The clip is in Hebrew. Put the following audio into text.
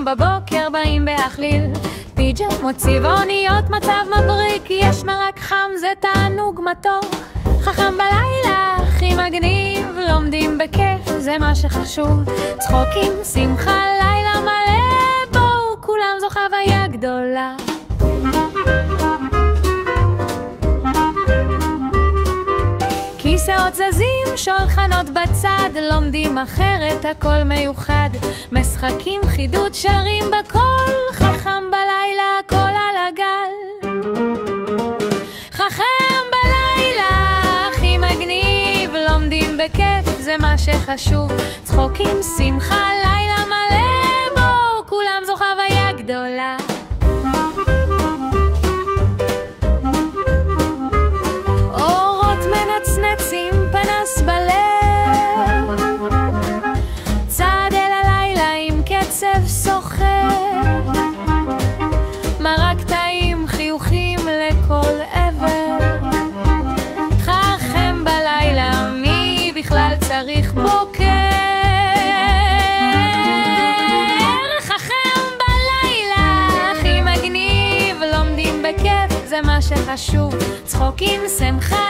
קום בבוקר באים בהכליל, פיג'מות צבעוניות מצב מבריק, יש מרק חם זה תענוג מתוק, חכם בלילה הכי מגניב, לומדים בכיף זה מה שחשוב, צחוקים שמחה לילה מלא, בואו כולם זו חוויה גדולה. כיסאות זזים, שולחנות בצד, לומדים אחרת, הכל מיוחד, משחקים חידוד שרים בכל, חכם בלילה הכל על הגל. חכם בלילה הכי מגניב, לומדים בכיף זה מה שחשוב, צחוקים שמחה לילה מלא, בואו כולם זו חוויה גדולה. נצנצים פנס בלב, צעד אל הלילה עם קצב סוחר, מרק טעים חיוכים לכל עבר, חכם בלילה מי בכלל צריך בוקר, חכם בלילה הכי מגניב, לומדים בכיף זה מה שחשוב, צחוקים שמחה